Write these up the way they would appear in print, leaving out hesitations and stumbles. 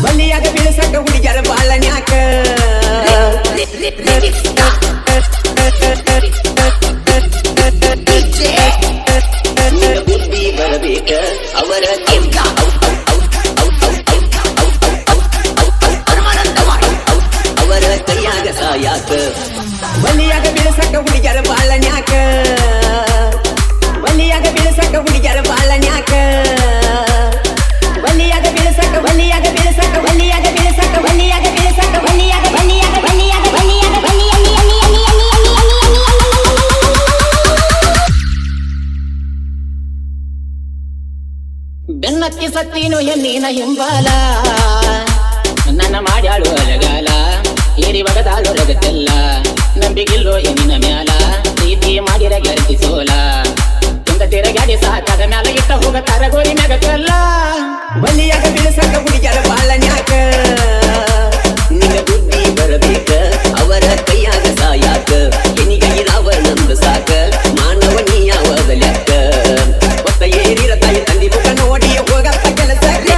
ಬಲಿಯಾಗ ಬೀಳಸಕ ಹುಡುಗ್ಯಾರ ಬಾಳನ್ಯಾಕ ಬುದ್ಧಿ ಬರಬೇಕ ಅವರ ಅವರ ಕೈಯಾಗ ಸಾಯಾಕ ಬಲಿಯಾಗ ಬೀಳಸಕ ಹುಡುಗ್ಯಾರ ಬಾಳನ್ಯಾಕ ಬಲಿಯಾಗ ಬೀಳಸಕ ಹುಡುಗ್ಯಾರ ಬಾಳನ್ಯಾಕ ಬಲಿಯಾಗ ಬೀಳಸಕ ಬಲಿಯಾಗ ಬೀಳಸಕ ಬಲಿಯಾಗ ಬೀಳಸಕ ಬಲಿಯಾಗ ಬೀಳಸಕ ಬಲಿಯಾಗ ಬಲಿಯಾಗ ಬಲಿಯಾಗ ಬಲಿಯಾಗ ಬೆನ್ನತ್ತಿ ಸತ್ತೀನು ಹೆಣ್ಣಿನ ಹಿಂಬಾಲ ನನ್ನ ಮಾಡ್ಯಾಳು ಅಲಗಾಲ ಏರಿ ಒಗದಾಳು ರಗತೆಲ್ಲ ನಂಬಿಗಿಲ್ಲೋ ಹೆಣ್ಣಿನ ಮ್ಯಾಲ ಪ್ರೀತಿ ಮಾಡಿರ ಗೆಳತಿ ಸೋಲ ತುಂಗ ತಿರಗಾಡಿ ಸಾಕಾದ ಮ್ಯಾಲ ಇಟ್ಟ ಹೋಗತಾರ ಗೋರಿ ಮ್ಯಾಗಲ್ಲ ಬಲಿಯಾಗ ಬೀಳಸಕ ಹುಡುಗ್ಯಾರ ಬಾಳನ್ಯಾಕ ನಿನ್ನ ಬುದ್ಧಿ ಬರಬೇಕ ಅವರ ಕೈಯಾಗ ಸಾಯಾಕ ಹೆನಿಗೈರಾವ ನಂದ ಸಾಕ ಮಾನವ ನೀ ಯಾವಾಗ ಲೆಕ್ಕ ಒತ್ತ ಏರಿರ ತಾಯಿ ತಂದಿ ಮುಖ ನೋಡಿ ಹೋಗತ್ತ ಕೆಲಸಕ್ಕ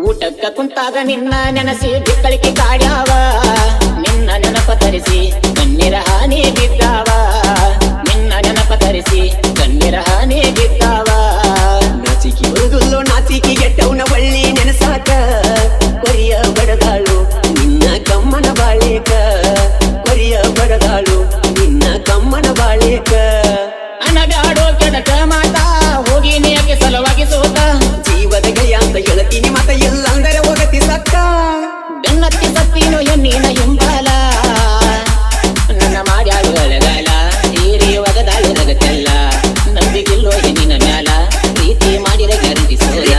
ಊಟಕ್ಕ ಕುಂತಾಗ ನಿನ್ನ ನೆನಸಿ ಬಿಕ್ಕಳಿಕೆ ಕಾಡ್ಯಾವ ನಿನ್ನ ನೆನಪ ತರಿಸಿ ಕಣ್ಣೀರ ಹಾನಿ ಬಿದ್ದಾವ ನಿನ್ನ ನೆನಪ ತರಿಸಿ ಕಣ್ಣೀರ ಹಾನಿ ಬಿದ್ದಾವ ನಾಚಿಕಿ ಹುಡುಗುಲ್ಲೋ ನಾಚಿಕಿ ಗೆಟ್ಟವನ ಬಳ್ಳಿ ನೆನಸಾಕ ಕೊರಿಯ ಬಡದಾಳು ನಿನ್ನ ಕಮ್ಮನ ಬಾಳೇಕ ಕೊರಿಯ ಬಡದಾಳು ನಿನ್ನ ಕಮ್ಮನ ಬಾಳೇಕ ಅನಗಾಡೋ ಕೆಡಕ ಮಾತ ಹೋಗಿ ನೀಯಕ್ಕೆ ಸಲುವಾಗಿ ಸೋತ ಜೀವದ ಗೆಳೆಯ ಅಂತ ಹೇಳ್ತೀನಿ ಮತ ಎಲ್ಲ ಅಂದರೆ ಹೋಗತಿ ಸತ್ತ ಬೆನ್ನತ್ತಿ ಸತ್ತೀನು ಹೆಣ್ಣಿನ ಹಿಂಬಾಲ ನನ್ನ ಮಾಡ್ಯಾಳು ಅಳಗಾಲ ಏರಿ ಒಗದಾಳು ರಗತೆಲ್ಲ ನಂಬಿಗಿಲ್ಲೋ ಹೆಣ್ಣಿನ ಮ್ಯಾಲ ಪ್ರೀತಿ ಮಾಡಿರ ಗ್ಯಾರಂಟಿ ಸೋಲ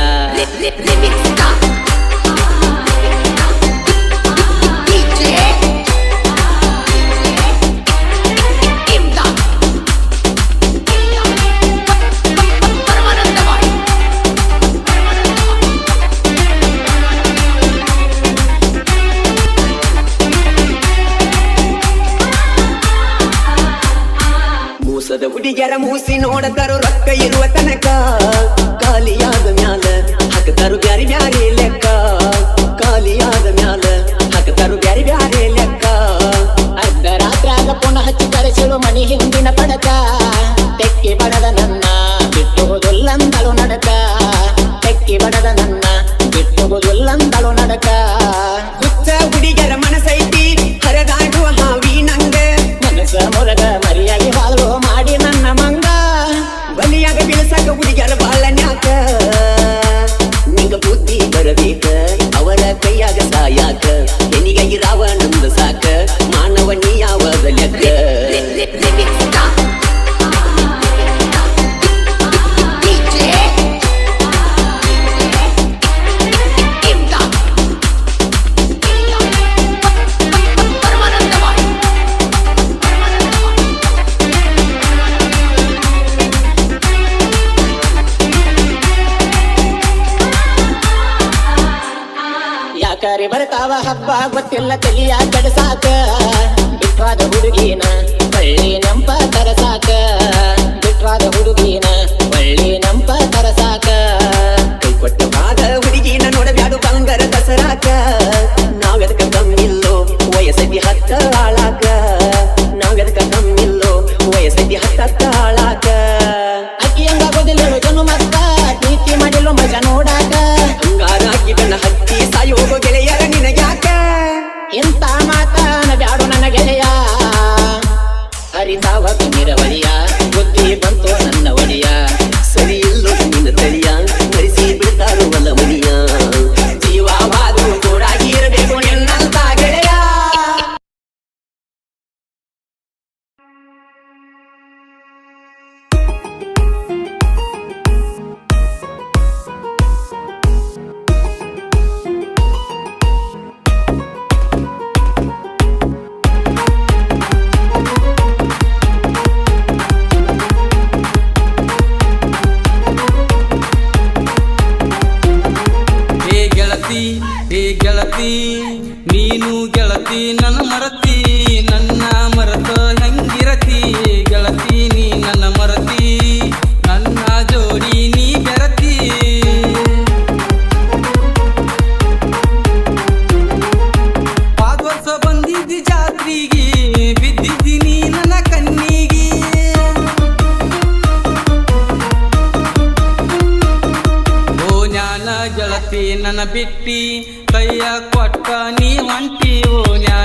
ಮೋಸದ ಹುಡುಗ್ಯಾರ ಮೂಸಿ ನೋಡತಾರೋ ರೊಕ್ಕ ಇರುವ ತನಕ ಖಾಲಿಯಾದ ಮ್ಯಾಲ ಹಾಕತಾರು ಬ್ಯಾರಿ ಬ್ಯಾರೆ ಲೆಕ್ಕ ಖಾಲಿಯಾದ ಮ್ಯಾಲ ಹಾಕತಾರು ಬ್ಯಾರಿ ಬ್ಯಾರೆ ಲೆಕ್ಕ ಅರ್ಧ ರಾತ್ರಾಗ ಪುನಃ ಹಚ್ಚಿ ಕರೆಸಿಳು ಮನಿ ಹಿಂದಿನ ಪಡಕ ತೆಕ್ಕಿ ಬಡದ ನನ್ನ ಬಿಟ್ಟು ಹೋದಲ್ಲಂದಳು ನಡಕ ತೆಕ್ಕಿ ಬಡದ ನನ್ನ ಬಿಟ್ಟು ಹೋದಲ್ಲಂದಳು ನಡಕ ಹುಚ್ಚ ಹುಡುಗ್ಯಾರ ಮನಸೈತಿ ಹರದಾಡುವ ಹಾವಿ ನಂಗ ಮನಸ ಮೊರಗ ಮರಿಯಾಗಿ ಹಾಳು ಮಾಡಿ ನನ್ನ ಮಂಗ ಬಲಿಯಾಗ ಬೀಳಸಕ ಹುಡುಗ್ಯಾರ ಬಾಳನ್ಯಾಕ ನಿಂಗ ಬುದ್ಧಿ ಬರಬೇಕ ಅವರ ಕೈಯಾಗ ಸಾಯಾಕ ಹೆನಿಗೈರಾವ ನಂದ ಸಾಕ ಮಾನವ ನೀ ಯಾವಾಗ ಲೆಕ್ಕ ಯಾಕಾರಿ ಬರ್ತಾವ ಹಬ್ಬ ಗೊತ್ತಿಲ್ಲ ತಲಿಯ ಕಡಸಾಕ ಬಿಟ್ವಾದ ಹುಡುಗಿನ ಬಳ್ಳಿ ನಂಪ ತರಸಾಕ ಬಿಟ್ವಾದ ಹುಡುಗಿನ ಬಳ್ಳಿ ನಂಪ ತರಸಾಕ ಕೈ ಕೊಟ್ಟ ಬಾದ ಹುಡುಗಿನ ನೋಡಬ್ಯಾಡು ಬಂಗಾರ ದಸರಾಕ ನಾವೆದಕ ಕಮ್ಮಿಲ್ಲೋ ವಯಸ್ಸೈತಿ ಹತ್ತ ಆಳಾಕ ನಾವೆದಕ ಕಮ್ಮಿಲ್ಲೋ ವಯಸ್ಸೈತಿ ಹತ್ತ ಆಳಾಕ ಅಕ್ಕಿ ಹಂಗಾಗೋದಿಲ್ಲ ಜನು ಮತ್ತ ಪ್ರೀತಿ ಮಾಡಿಲ್ಲೋ ಮಜಾ ನೋಡಾಕ ಹಂಗಾರಾಕಿ ನನ್ನ ಹತ್ತಿ ಸಾಯೋಗೋ ಗೆಳೆಯರ ನಿನಗ್ಯಾಕ ಇಂಥ ಮಾತನ ಬ್ಯಾಡು ನನ್ನ ಗೆಳೆಯ ಹರಿತಾವ ಕಣ್ಣಿರವ ಬಿಟ್ಟಿ ಕೈಯ ಕೊಟ್ಟ ನೀ ಹೊಂಟಿ ಓನ್ಯಾಗ